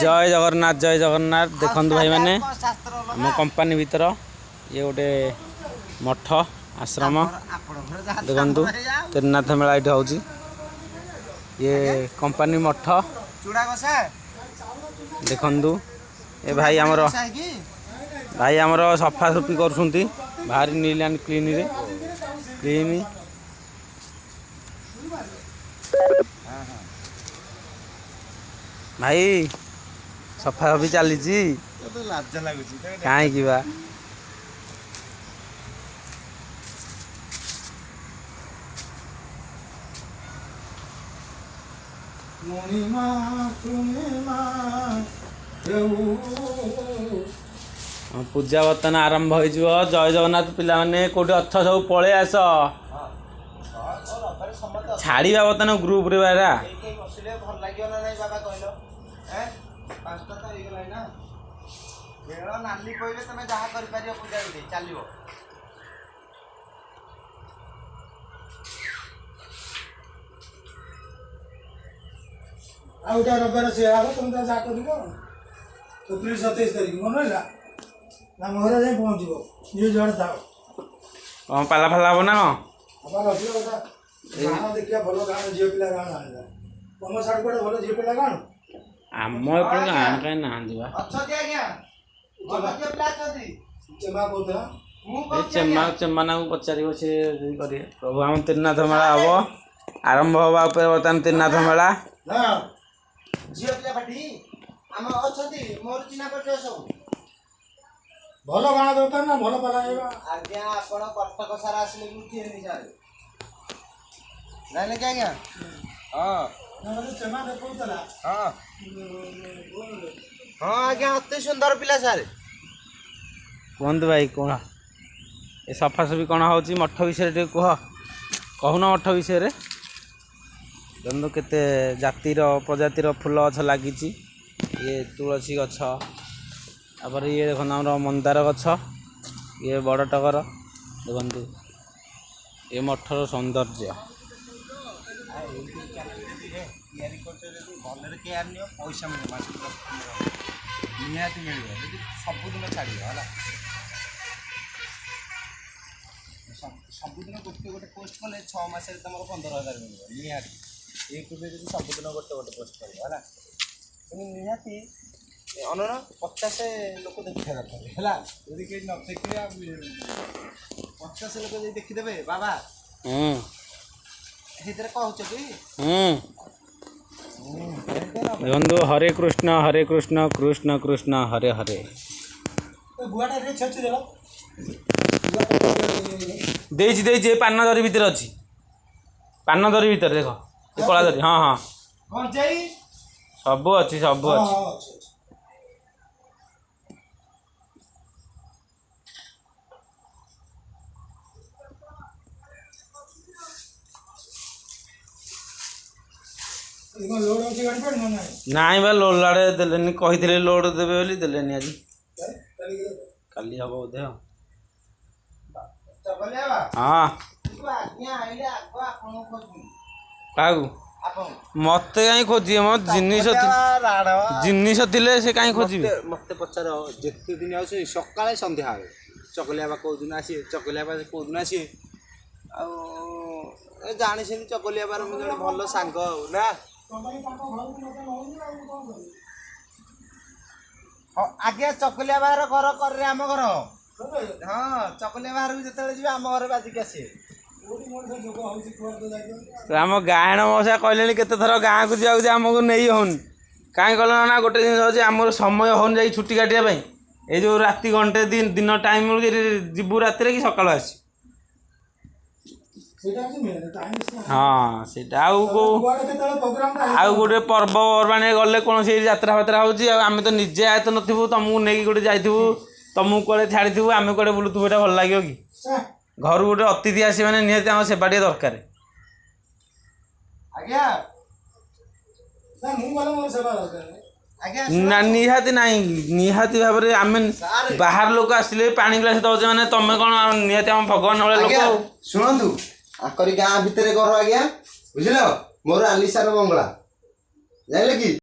जय जगन्नाथ देखु भाई मैंने आम कंपानी भीतर ये गोटे मठ आश्रम देखु त्रिनाथ मेला ये हूँ ये कंपानी मठ देखु ये भाई आमर सफा सफी कर भारी नील एंड क्लीन रे क्लीन भाई सफा सफी चली कहीं बा पूजा बर्तन आरंभ हो जय जगन्नाथ पिला माने कोठी अच्छ सब पळे आस छाड़ीबा बर्तन ग्रुप रे बारा रविवार से तुम जा कर तो 27 तारीख मन रहा ना मोहरा जाए पहुँच ये जड़ था कौन पाला फाला हम ना कौन देखिए भल गाँव झील पिला गाँव आने तुम साइड कड़े भल झील पिला गाँव आम एपटे गाँ कहीं ना चेमा ना पचार से प्रभु आम त्रिनाथ मेला हम आरंभ हवा बर्तमान त्रिनाथ मेला झील पिला पाटी आम अच्छी मोर चिन्ह परिचय सब भल गाँव दरकार ना भल पाला आज्ञा आपण कटक सारा आसले उठी नहीं सारे जाने क्या आज्ञा हां चेमा देखौतला हां हां आज्ञा अति सुंदर पिला सारे कहतु भाई कौन ए सफा सफी कौन हो मठ विषय कह कहून मठ विषय देखो केते जातिर प्रजातिर फूल गछ लगी ये तुलसी गछ तापर ये देखो आम मंदार गछ ये बड़ टगर देखु ये मठर सौंदर्य पैसा मिले निहाती मिले सबुदिन छाड़ सबुदिन गोटे गोटे पोस्ट कले 6 मास तुम 15,000 मिल निहाती एक सबुदिन गोटे गोटे पोस्ट कर निहाती अनर 50 लोक देखा दरकार है यदि न देखिए 50 लोक देखीदे बाबा कहूँ देखो हरे कृष्ण कृष्ण कृष्ण हरे हरे दे पान दरी भितर अच्छी पान दरी भितर देख कला दरी हाँ हाँ सब अच्छी सब अच्छी नाई बा लोड लाड़े देलेनी कही लोड देवे बोली देलेनी आज काली हम बोधे हाँ क्या मत कहीं खोजे मो जिनिस थिले से कहीं खोजी मत पचार जिते दिन आ सका सन्ध्या चकलिया कौ दिन आसी चकलिया कौ दिन आसी जानी से चकलिया बार मुझे भल सांग ना आज्ञा चकलिया बाहर घर कर आम घर हाँ चकलिया बाहर भी जिते जी आम घर बाजिक आसे आम गायण मशा कहले केते थर गाँ को जाऊँ आमको नहीं होनी कहीं कल ना गोटे जिन आम समय होनी जा छुट्टी काटिया ये जो राति घंटे दिन टाइम जीवु राति कि सकाल आस हाँ से गोटे पर्वपर्वाणी गले कौन से यात्रा फात्रा होमें तो निजे आए तो नथु तुमको नहीं गोटे जाइबू तुमको कड़े छाड़ी आम कड़े बुलूबू ये भल लगे कि घर गोटे अतिथि आस मैंने निहती आम सेवा टे दरकार ना निहाती नहीं निहाती भाव में आम बाहर लोक आसिले पानी ग्लास दौचे मैंने तुम कौन निहाती आम भगवान भाई लोक शुणु आकरी गाँ भितर घर आज्ञा बुझल मोर आलिशार बंगला जाइले कि